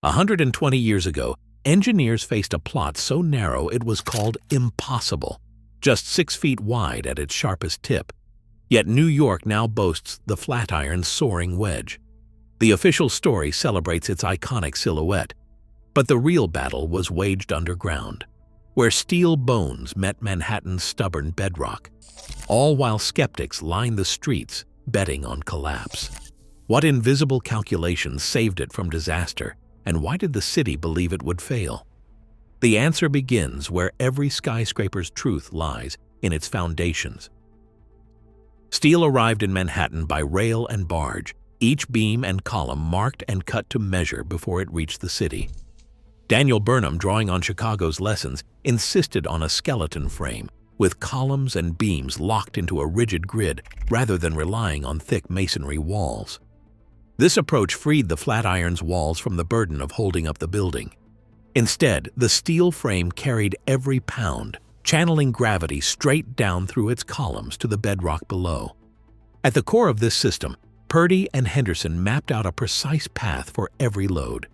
120 years ago, engineers faced a plot so narrow it was called impossible, just 6 feet wide at its sharpest tip. Yet New York now boasts the Flatiron's soaring wedge. The official story celebrates its iconic silhouette, but the real battle was waged underground, where steel bones met Manhattan's stubborn bedrock, all while skeptics lined the streets betting on collapse. What invisible calculations saved it from disaster, and why did the city believe it would fail? The answer begins where every skyscraper's truth lies, in its foundations. Steel arrived in Manhattan by rail and barge, each beam and column marked and cut to measure before it reached the city. Daniel Burnham, drawing on Chicago's lessons, insisted on a skeleton frame, with columns and beams locked into a rigid grid rather than relying on thick masonry walls. This approach freed the Flatiron's walls from the burden of holding up the building. Instead, the steel frame carried every pound, channeling gravity straight down through its columns to the bedrock below. At the core of this system, Purdy and Henderson mapped out a precise path for every load.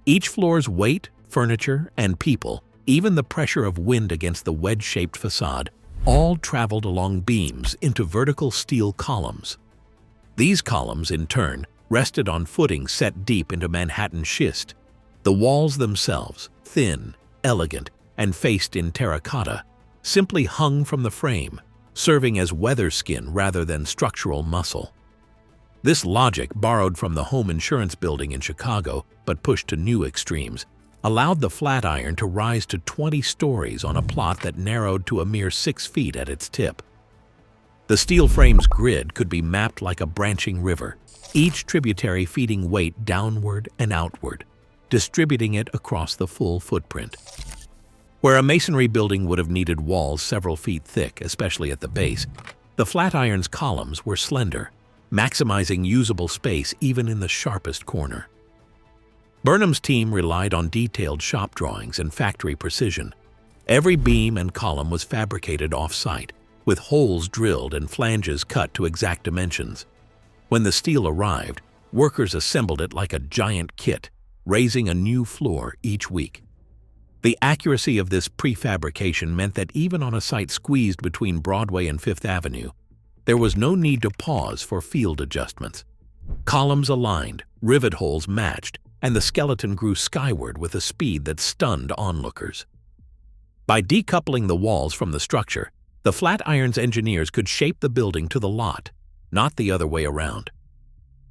Each floor's weight, furniture, and people, even the pressure of wind against the wedge-shaped facade, all traveled along beams into vertical steel columns. These columns, in turn, rested on footings set deep into Manhattan schist. The walls themselves, thin, elegant, and faced in terracotta, simply hung from the frame, serving as weather skin rather than structural muscle. This logic, borrowed from the home insurance building in Chicago but pushed to new extremes, allowed the Flatiron to rise to 20 stories on a plot that narrowed to a mere 6 feet at its tip. The steel frame's grid could be mapped like a branching river, each tributary feeding weight downward and outward, distributing it across the full footprint. Where a masonry building would have needed walls several feet thick, especially at the base, the Flatiron's columns were slender, maximizing usable space even in the sharpest corner. Burnham's team relied on detailed shop drawings and factory precision. Every beam and column was fabricated off-site, with holes drilled and flanges cut to exact dimensions. When the steel arrived, workers assembled it like a giant kit, raising a new floor each week. The accuracy of this prefabrication meant that even on a site squeezed between Broadway and Fifth Avenue, there was no need to pause for field adjustments. Columns aligned, rivet holes matched, and the skeleton grew skyward with a speed that stunned onlookers. By decoupling the walls from the structure, the Flatiron's engineers could shape the building to the lot, not the other way around.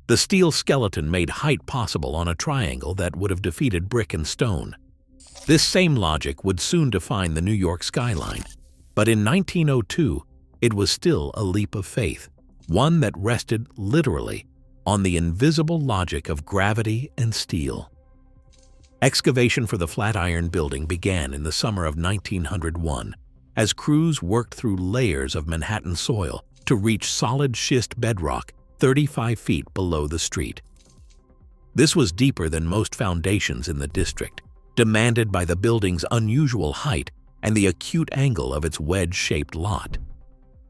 The steel skeleton made height possible on a triangle that would have defeated brick and stone. This same logic would soon define the New York skyline, but in 1902, it was still a leap of faith, one that rested literally on the invisible logic of gravity and steel. Excavation for the Flatiron building began in the summer of 1901 as crews worked through layers of Manhattan soil to reach solid schist bedrock 35 feet below the street. This was deeper than most foundations in the district, demanded by the building's unusual height and the acute angle of its wedge-shaped lot.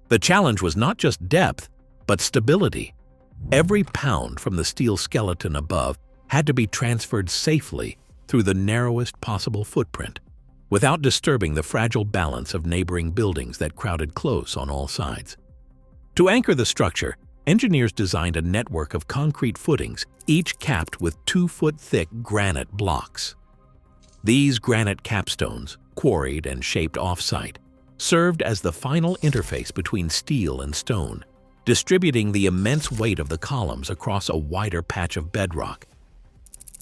The challenge was not just depth, but stability. Every pound from the steel skeleton above had to be transferred safely through the narrowest possible footprint, without disturbing the fragile balance of neighboring buildings that crowded close on all sides. To anchor the structure, engineers designed a network of concrete footings, each capped with 2-foot-thick granite blocks. These granite capstones, quarried and shaped off-site, served as the final interface between steel and stone, distributing the immense weight of the columns across a wider patch of bedrock.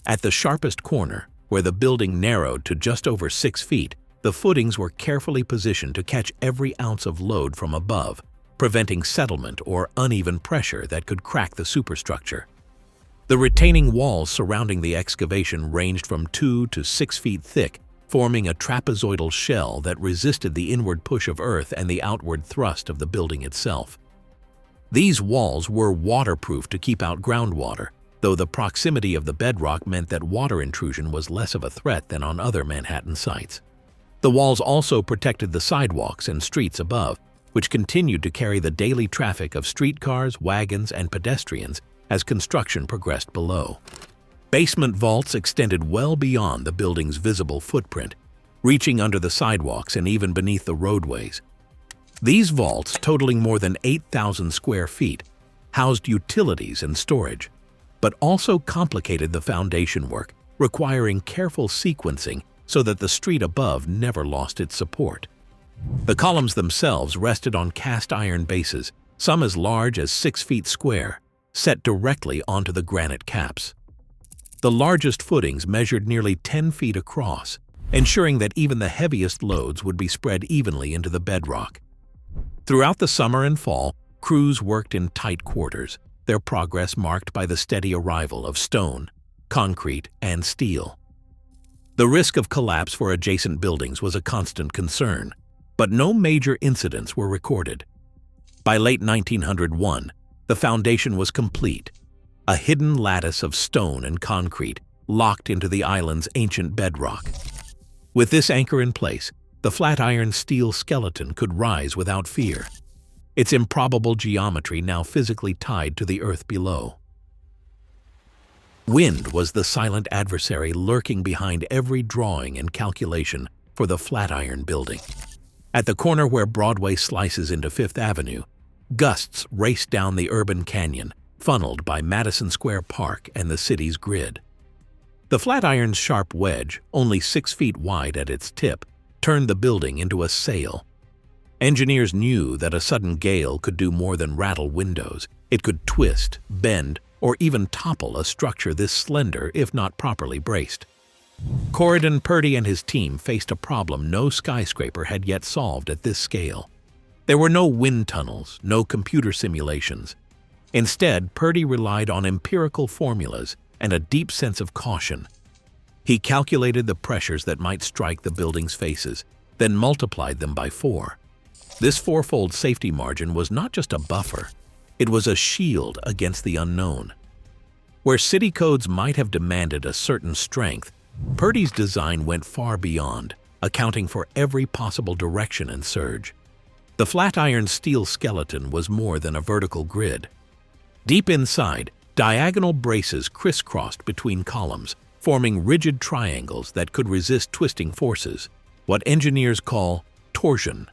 At the sharpest corner, where the building narrowed to just over 6 feet, the footings were carefully positioned to catch every ounce of load from above, preventing settlement or uneven pressure that could crack the superstructure. The retaining walls surrounding the excavation ranged from 2 to 6 feet thick, forming a trapezoidal shell that resisted the inward push of earth and the outward thrust of the building itself. These walls were waterproof to keep out groundwater, though the proximity of the bedrock meant that water intrusion was less of a threat than on other Manhattan sites. The walls also protected the sidewalks and streets above, which continued to carry the daily traffic of streetcars, wagons, and pedestrians as construction progressed below. Basement vaults extended well beyond the building's visible footprint, reaching under the sidewalks and even beneath the roadways. These vaults, totaling more than 8,000 square feet, housed utilities and storage, but also complicated the foundation work, requiring careful sequencing so that the street above never lost its support. The columns themselves rested on cast iron bases, some as large as 6 feet square, set directly onto the granite caps. The largest footings measured nearly 10 feet across, ensuring that even the heaviest loads would be spread evenly into the bedrock. Throughout the summer and fall, crews worked in tight quarters, their progress marked by the steady arrival of stone, concrete, and steel. The risk of collapse for adjacent buildings was a constant concern, but no major incidents were recorded. By late 1901, the foundation was complete, a hidden lattice of stone and concrete locked into the island's ancient bedrock. With this anchor in place, the Flatiron steel skeleton could rise without fear, its improbable geometry now physically tied to the earth below. Wind was the silent adversary lurking behind every drawing and calculation for the Flatiron building. At the corner where Broadway slices into Fifth Avenue, gusts raced down the urban canyon, funneled by Madison Square Park and the city's grid. The Flatiron's sharp wedge, only 6 feet wide at its tip, turned the building into a sail. Engineers knew that a sudden gale could do more than rattle windows. It could twist, bend, or even topple a structure this slender if not properly braced. Corridon Purdy and his team faced a problem no skyscraper had yet solved at this scale. There were no wind tunnels, no computer simulations. Instead, Purdy relied on empirical formulas and a deep sense of caution. He calculated the pressures that might strike the building's faces, then multiplied them by 4. This fourfold safety margin was not just a buffer, it was a shield against the unknown. Where city codes might have demanded a certain strength, Purdy's design went far beyond, accounting for every possible direction and surge. The Flatiron steel skeleton was more than a vertical grid. Deep inside, diagonal braces crisscrossed between columns, forming rigid triangles that could resist twisting forces, what engineers call torsion.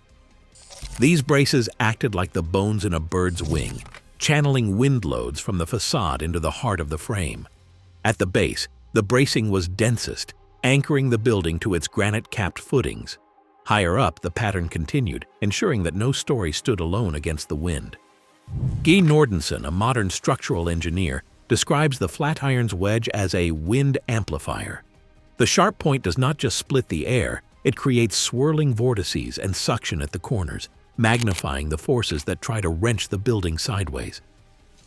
These braces acted like the bones in a bird's wing, channeling wind loads from the facade into the heart of the frame. At the base, the bracing was densest, anchoring the building to its granite-capped footings. Higher up, the pattern continued, ensuring that no story stood alone against the wind. Guy Nordenson, a modern structural engineer, describes the Flatiron's wedge as a wind amplifier. The sharp point does not just split the air, it creates swirling vortices and suction at the corners, magnifying the forces that try to wrench the building sideways.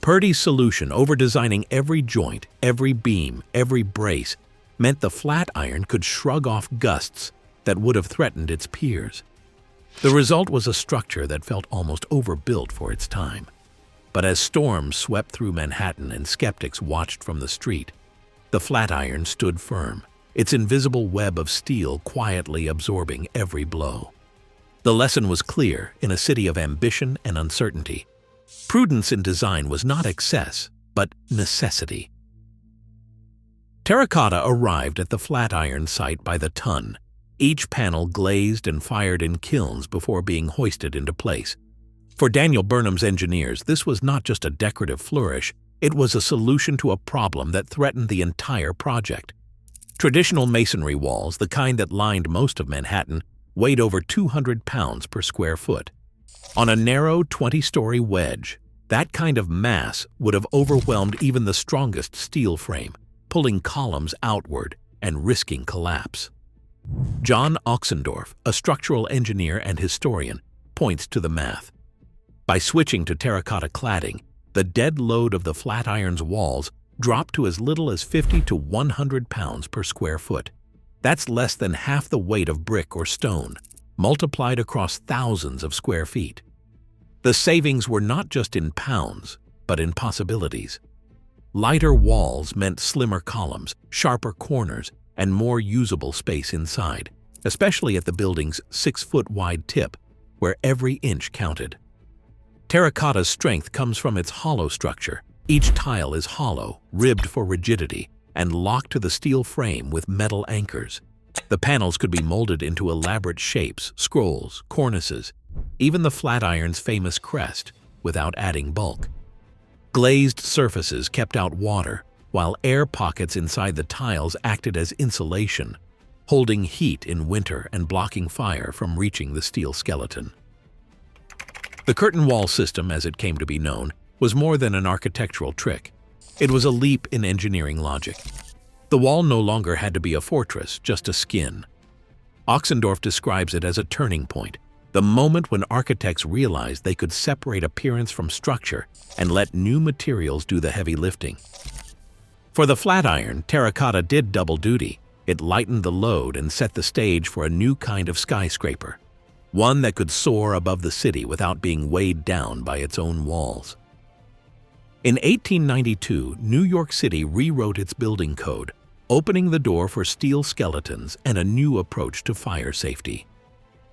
Purdy's solution, over-designing every joint, every beam, every brace, meant the Flatiron could shrug off gusts that would have threatened its peers. The result was a structure that felt almost overbuilt for its time. But as storms swept through Manhattan and skeptics watched from the street, the Flatiron stood firm, its invisible web of steel quietly absorbing every blow. The lesson was clear in a city of ambition and uncertainty. Prudence in design was not excess, but necessity. Terracotta arrived at the Flatiron site by the ton, each panel glazed and fired in kilns before being hoisted into place. For Daniel Burnham's engineers, this was not just a decorative flourish, it was a solution to a problem that threatened the entire project. Traditional masonry walls, the kind that lined most of Manhattan, weighed over 200 pounds per square foot. On a narrow 20-story wedge, that kind of mass would have overwhelmed even the strongest steel frame, pulling columns outward and risking collapse. John Oxendorf, a structural engineer and historian, points to the math. By switching to terracotta cladding, the dead load of the Flatiron's walls dropped to as little as 50 to 100 pounds per square foot. That's less than half the weight of brick or stone, multiplied across thousands of square feet. The savings were not just in pounds, but in possibilities. Lighter walls meant slimmer columns, sharper corners, and more usable space inside, especially at the building's 6-foot-wide tip, where every inch counted. Terracotta's strength comes from its hollow structure. Each tile is hollow, ribbed for rigidity, and locked to the steel frame with metal anchors. The panels could be molded into elaborate shapes, scrolls, cornices, even the Flatiron's famous crest, without adding bulk. Glazed surfaces kept out water, while air pockets inside the tiles acted as insulation, holding heat in winter and blocking fire from reaching the steel skeleton. The curtain wall system, as it came to be known, was more than an architectural trick. It was a leap in engineering logic. The wall no longer had to be a fortress, just a skin. Oxendorf describes it as a turning point, the moment when architects realized they could separate appearance from structure and let new materials do the heavy lifting. For the Flatiron, Terracotta did double duty. It lightened the load and set the stage for a new kind of skyscraper, one that could soar above the city without being weighed down by its own walls. In 1892, New York City rewrote its building code, opening the door for steel skeletons and a new approach to fire safety.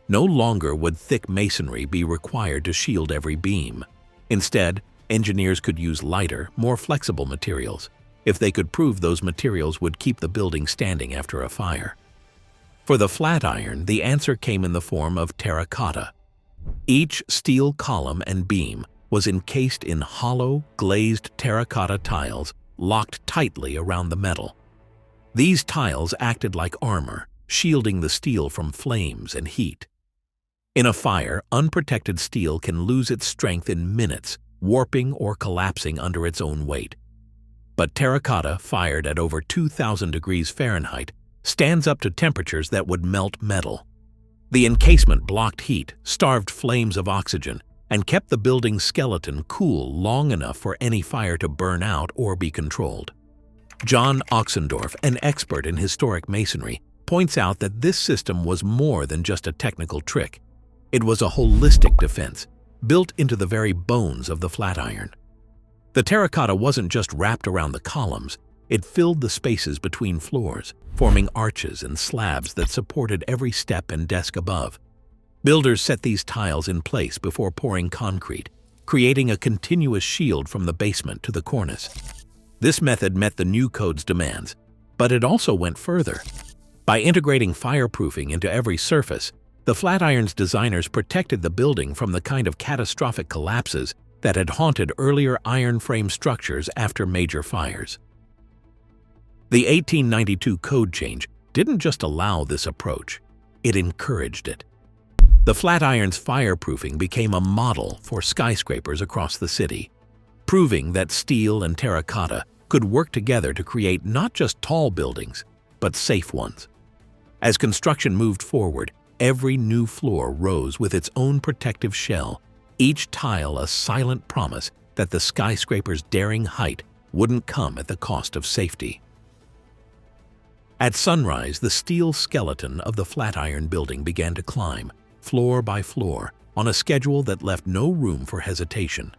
No longer would thick masonry be required to shield every beam. Instead, engineers could use lighter, more flexible materials, if they could prove those materials would keep the building standing after a fire. For the Flatiron, the answer came in the form of terracotta. Each steel column and beam was encased in hollow, glazed terracotta tiles locked tightly around the metal. These tiles acted like armor, shielding the steel from flames and heat. In a fire, unprotected steel can lose its strength in minutes, warping or collapsing under its own weight. But terracotta, fired at over 2,000 degrees Fahrenheit, stands up to temperatures that would melt metal. The encasement blocked heat, starved flames of oxygen, and kept the building's skeleton cool long enough for any fire to burn out or be controlled. John Oxendorf, an expert in historic masonry, points out that this system was more than just a technical trick. It was a holistic defense, built into the very bones of the Flatiron. The terracotta wasn't just wrapped around the columns, it filled the spaces between floors, forming arches and slabs that supported every step and desk above. Builders set these tiles in place before pouring concrete, creating a continuous shield from the basement to the cornice. This method met the new code's demands, but it also went further. By integrating fireproofing into every surface, the Flatiron's designers protected the building from the kind of catastrophic collapses that had haunted earlier iron frame structures after major fires. The 1892 code change didn't just allow this approach, it encouraged it. The Flatiron's fireproofing became a model for skyscrapers across the city, proving that steel and terracotta could work together to create not just tall buildings, but safe ones. As construction moved forward, every new floor rose with its own protective shell, each tile a silent promise that the skyscraper's daring height wouldn't come at the cost of safety. At sunrise, the steel skeleton of the Flatiron building began to climb, floor by floor, on a schedule that left no room for hesitation.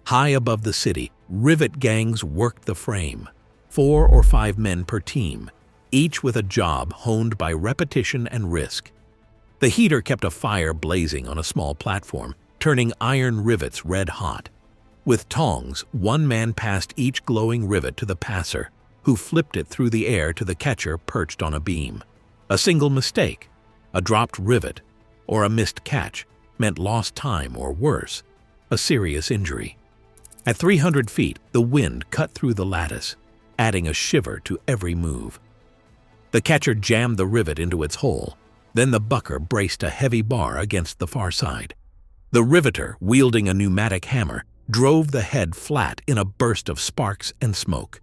High above the city, rivet gangs worked the frame, 4 or 5 men per team, each with a job honed by repetition and risk. The heater kept a fire blazing on a small platform, turning iron rivets red hot. With tongs, one man passed each glowing rivet to the passer, who flipped it through the air to the catcher perched on a beam. A single mistake, a dropped rivet, or a missed catch meant lost time or worse, a serious injury. At 300 feet, the wind cut through the lattice, adding a shiver to every move. The catcher jammed the rivet into its hole, then the bucker braced a heavy bar against the far side. The riveter, wielding a pneumatic hammer, drove the head flat in a burst of sparks and smoke.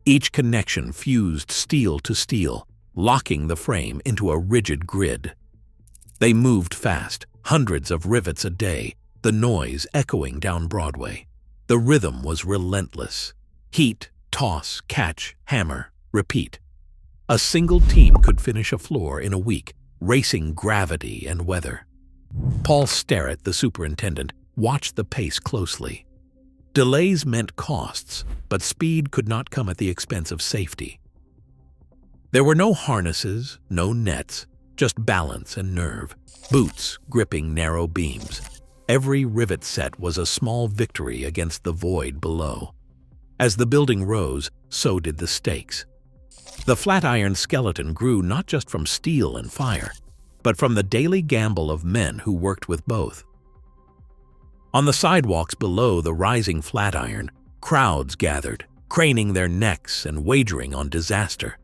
Each connection fused steel to steel, locking the frame into a rigid grid. They moved fast, hundreds of rivets a day, the noise echoing down Broadway. The rhythm was relentless. Heat, toss, catch, hammer, repeat. A single team could finish a floor in a week, racing gravity and weather. Paul Sterrett, the superintendent, watched the pace closely. Delays meant costs, but speed could not come at the expense of safety. There were no harnesses, no nets, just balance and nerve, boots gripping narrow beams. Every rivet set was a small victory against the void below. As the building rose, so did the stakes. The Flatiron skeleton grew not just from steel and fire, but from the daily gamble of men who worked with both. On the sidewalks below the rising Flatiron, crowds gathered, craning their necks and wagering on disaster.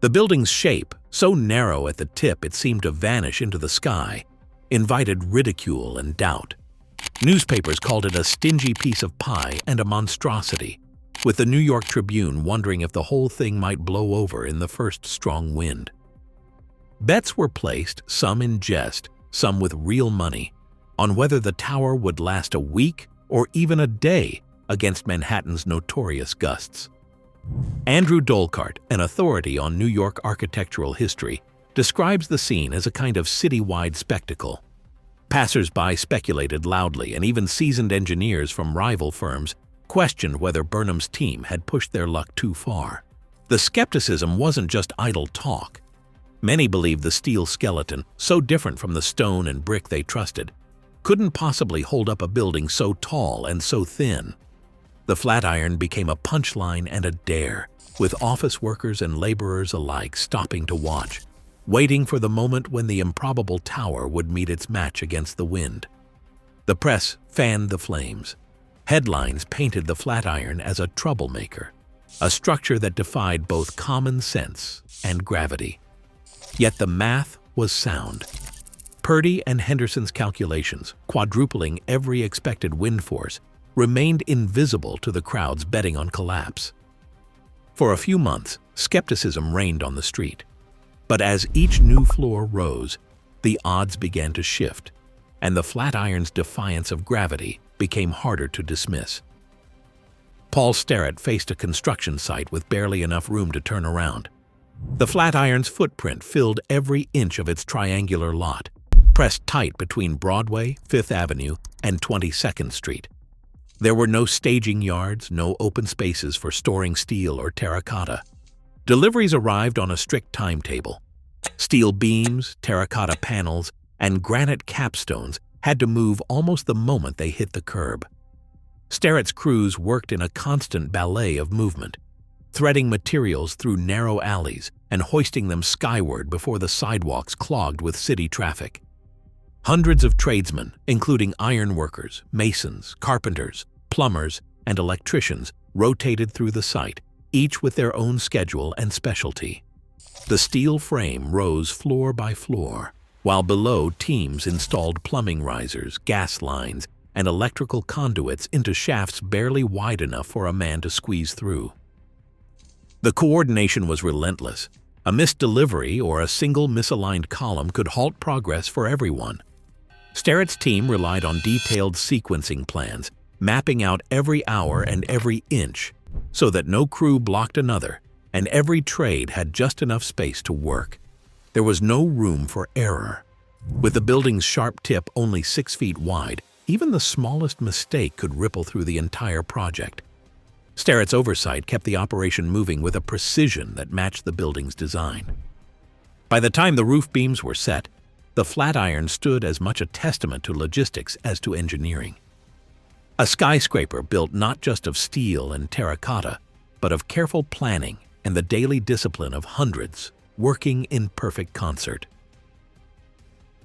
The building's shape, so narrow at the tip it seemed to vanish into the sky, invited ridicule and doubt. Newspapers called it a stingy piece of pie and a monstrosity, with the New York Tribune wondering if the whole thing might blow over in the first strong wind. Bets were placed, some in jest, some with real money, on whether the tower would last a week or even a day against Manhattan's notorious gusts. Andrew Dolkart, an authority on New York architectural history, describes the scene as a kind of citywide spectacle. Passers-by speculated loudly, and even seasoned engineers from rival firms questioned whether Burnham's team had pushed their luck too far. The skepticism wasn't just idle talk. Many believed the steel skeleton, so different from the stone and brick they trusted, couldn't possibly hold up a building so tall and so thin. The Flatiron became a punchline and a dare, with office workers and laborers alike stopping to watch, waiting for the moment when the improbable tower would meet its match against the wind. The press fanned the flames. Headlines painted the Flatiron as a troublemaker, a structure that defied both common sense and gravity. Yet the math was sound. Purdy and Henderson's calculations, quadrupling every expected wind force, remained invisible to the crowds betting on collapse. For a few months, skepticism reigned on the street. But as each new floor rose, the odds began to shift, and the Flatiron's defiance of gravity became harder to dismiss. Paul Sterrett faced a construction site with barely enough room to turn around. The Flatiron's footprint filled every inch of its triangular lot, pressed tight between Broadway, Fifth Avenue, and 22nd Street. There were no staging yards, no open spaces for storing steel or terracotta. Deliveries arrived on a strict timetable. Steel beams, terracotta panels, and granite capstones had to move almost the moment they hit the curb. Sterrett's crews worked in a constant ballet of movement, threading materials through narrow alleys and hoisting them skyward before the sidewalks clogged with city traffic. Hundreds of tradesmen, including ironworkers, masons, carpenters, plumbers, and electricians, rotated through the site, each with their own schedule and specialty. The steel frame rose floor by floor, while below teams installed plumbing risers, gas lines, and electrical conduits into shafts barely wide enough for a man to squeeze through. The coordination was relentless. A missed delivery or a single misaligned column could halt progress for everyone. Sterrett's team relied on detailed sequencing plans, mapping out every hour and every inch, so that no crew blocked another, and every trade had just enough space to work. There was no room for error. With the building's sharp tip only 6 feet wide, even the smallest mistake could ripple through the entire project. Sterrett's oversight kept the operation moving with a precision that matched the building's design. By the time the roof beams were set, the Flatiron stood as much a testament to logistics as to engineering. A skyscraper built not just of steel and terracotta, but of careful planning and the daily discipline of hundreds working in perfect concert.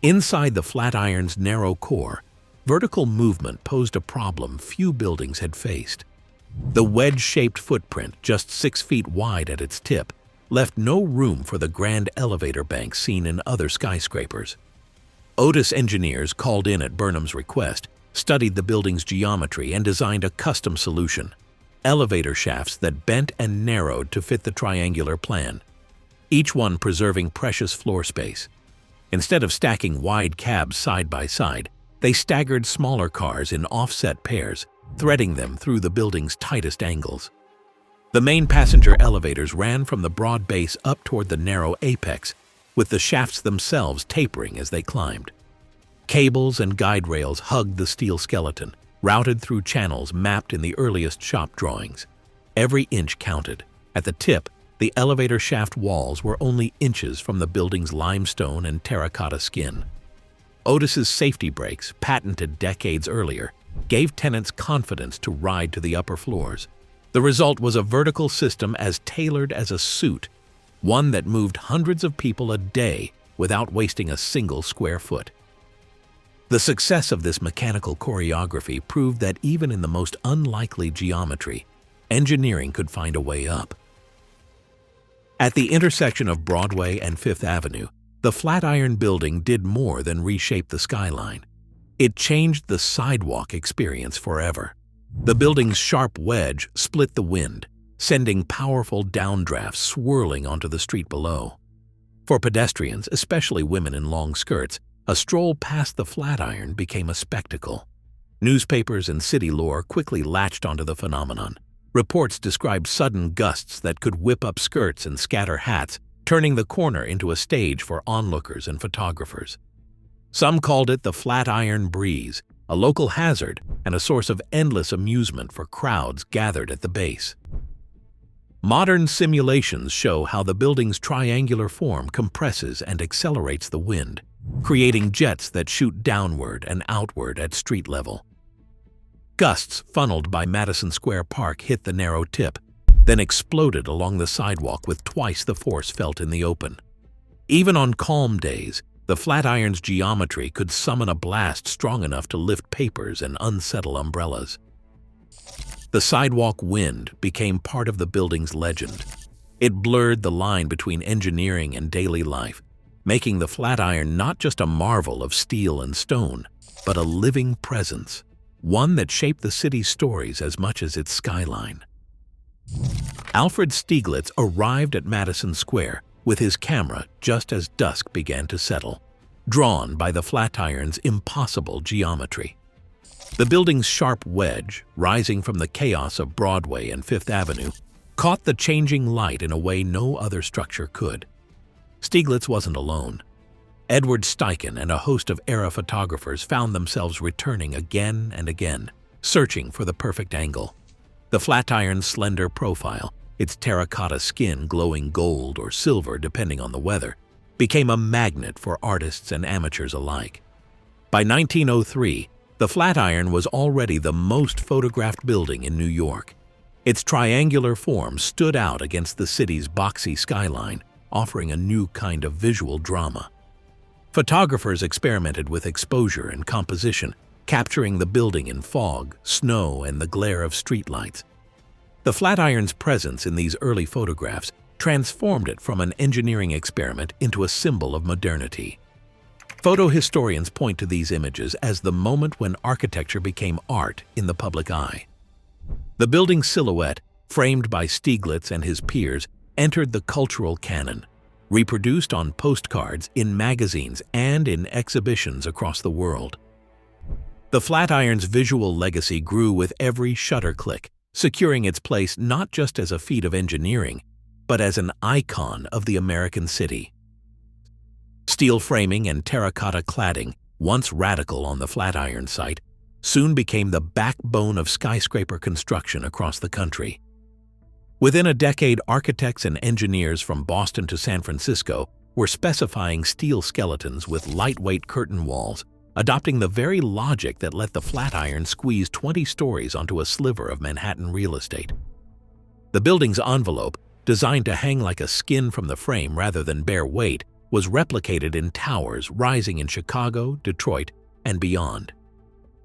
Inside the Flatiron's narrow core, vertical movement posed a problem few buildings had faced. The wedge-shaped footprint, just 6 feet wide at its tip, left no room for the grand elevator bank seen in other skyscrapers. Otis engineers, called in at Burnham's request, studied the building's geometry and designed a custom solution: elevator shafts that bent and narrowed to fit the triangular plan, each one preserving precious floor space. Instead of stacking wide cabs side by side, they staggered smaller cars in offset pairs, threading them through the building's tightest angles. The main passenger elevators ran from the broad base up toward the narrow apex, with the shafts themselves tapering as they climbed. Cables and guide rails hugged the steel skeleton, routed through channels mapped in the earliest shop drawings. Every inch counted. At the tip, the elevator shaft walls were only inches from the building's limestone and terracotta skin. Otis's safety brakes, patented decades earlier, gave tenants confidence to ride to the upper floors. The result was a vertical system as tailored as a suit, one that moved hundreds of people a day without wasting a single square foot. The success of this mechanical choreography proved that even in the most unlikely geometry, engineering could find a way up. At the intersection of Broadway and Fifth Avenue, the Flatiron Building did more than reshape the skyline. It changed the sidewalk experience forever. The building's sharp wedge split the wind, sending powerful downdrafts swirling onto the street below. For pedestrians, especially women in long skirts, a stroll past the Flatiron became a spectacle. Newspapers and city lore quickly latched onto the phenomenon. Reports described sudden gusts that could whip up skirts and scatter hats, turning the corner into a stage for onlookers and photographers. Some called it the Flatiron Breeze, a local hazard and a source of endless amusement for crowds gathered at the base. Modern simulations show how the building's triangular form compresses and accelerates the wind, creating jets that shoot downward and outward at street level. Gusts funneled by Madison Square Park hit the narrow tip, then exploded along the sidewalk with twice the force felt in the open. Even on calm days, the Flatiron's geometry could summon a blast strong enough to lift papers and unsettle umbrellas. The sidewalk wind became part of the building's legend. It blurred the line between engineering and daily life, making the Flatiron not just a marvel of steel and stone, but a living presence, one that shaped the city's stories as much as its skyline. Alfred Stieglitz arrived at Madison Square with his camera just as dusk began to settle, drawn by the Flatiron's impossible geometry. The building's sharp wedge, rising from the chaos of Broadway and Fifth Avenue, caught the changing light in a way no other structure could. Stieglitz wasn't alone. Edward Steichen and a host of era photographers found themselves returning again and again, searching for the perfect angle. The Flatiron's slender profile, its terracotta skin glowing gold or silver depending on the weather, became a magnet for artists and amateurs alike. By 1903, the Flatiron was already the most photographed building in New York. Its triangular form stood out against the city's boxy skyline, offering a new kind of visual drama. Photographers experimented with exposure and composition, capturing the building in fog, snow, and the glare of streetlights. The Flatiron's presence in these early photographs transformed it from an engineering experiment into a symbol of modernity. Photo historians point to these images as the moment when architecture became art in the public eye. The building's silhouette, framed by Stieglitz and his peers, entered the cultural canon, reproduced on postcards, in magazines, and in exhibitions across the world. The Flatiron's visual legacy grew with every shutter click, securing its place not just as a feat of engineering, but as an icon of the American city. Steel framing and terracotta cladding, once radical on the Flatiron site, soon became the backbone of skyscraper construction across the country. Within a decade, architects and engineers from Boston to San Francisco were specifying steel skeletons with lightweight curtain walls, adopting the very logic that let the Flatiron squeeze 20 stories onto a sliver of Manhattan real estate. The building's envelope, designed to hang like a skin from the frame rather than bear weight, was replicated in towers rising in Chicago, Detroit, and beyond.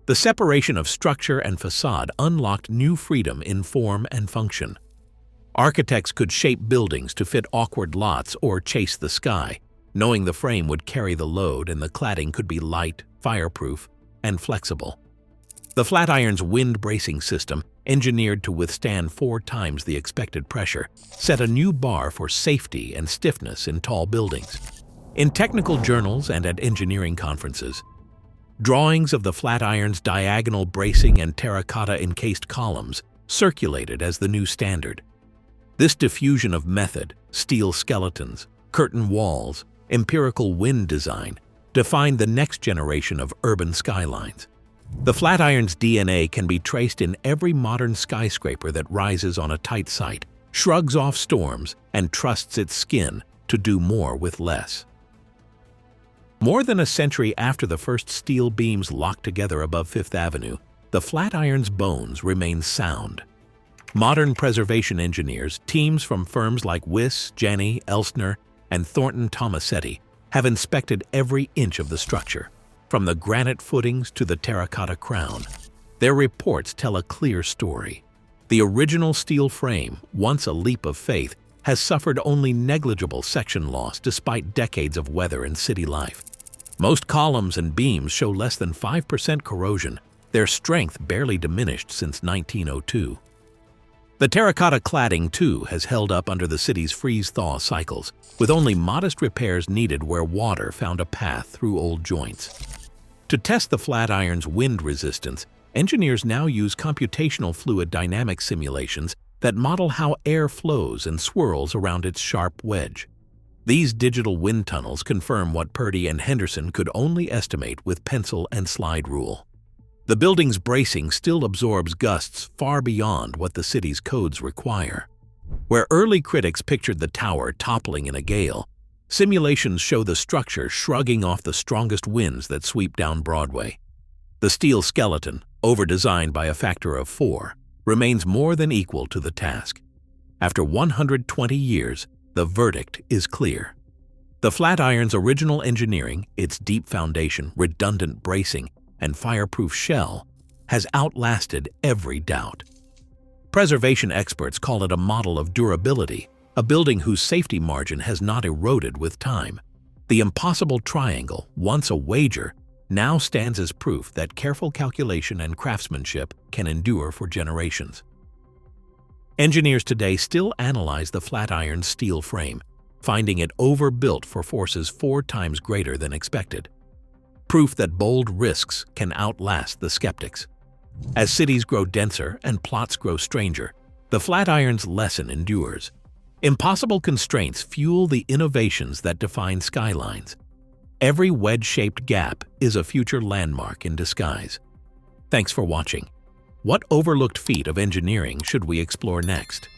The separation of structure and facade unlocked new freedom in form and function. Architects could shape buildings to fit awkward lots or chase the sky, knowing the frame would carry the load and the cladding could be light, fireproof, and flexible. The Flatiron's wind-bracing system, engineered to withstand 4 times the expected pressure, set a new bar for safety and stiffness in tall buildings. In technical journals and at engineering conferences, drawings of the Flatiron's diagonal bracing and terracotta-encased columns circulated as the new standard. This diffusion of method, steel skeletons, curtain walls, empirical wind design, defined the next generation of urban skylines. The Flatiron's DNA can be traced in every modern skyscraper that rises on a tight site, shrugs off storms, and trusts its skin to do more with less. More than a century after the first steel beams locked together above Fifth Avenue, the Flatiron's bones remain sound. Modern preservation engineers, teams from firms like Wyss, Janney, Elstner, and Thornton Tomasetti, have inspected every inch of the structure, from the granite footings to the terracotta crown. Their reports tell a clear story. The original steel frame, once a leap of faith, has suffered only negligible section loss despite decades of weather and city life. Most columns and beams show less than 5% corrosion, their strength barely diminished since 1902. The terracotta cladding, too, has held up under the city's freeze-thaw cycles, with only modest repairs needed where water found a path through old joints. To test the Flatiron's wind resistance, engineers now use computational fluid dynamics simulations that model how air flows and swirls around its sharp wedge. These digital wind tunnels confirm what Purdy and Henderson could only estimate with pencil and slide rule. The building's bracing still absorbs gusts far beyond what the city's codes require. Where early critics pictured the tower toppling in a gale, simulations show the structure shrugging off the strongest winds that sweep down Broadway. The steel skeleton, over-designed by a factor of 4, remains more than equal to the task. After 120 years, the verdict is clear. The Flatiron's original engineering, its deep foundation, redundant bracing, and fireproof shell, has outlasted every doubt. Preservation experts call it a model of durability, a building whose safety margin has not eroded with time. The impossible triangle, once a wager, now stands as proof that careful calculation and craftsmanship can endure for generations. Engineers today still analyze the Flatiron's steel frame, finding it overbuilt for forces 4 times greater than expected. Proof that bold risks can outlast the skeptics. As cities grow denser and plots grow stranger, the Flatiron's lesson endures. Impossible constraints fuel the innovations that define skylines. Every wedge-shaped gap is a future landmark in disguise. Thanks for watching. What overlooked feat of engineering should we explore next?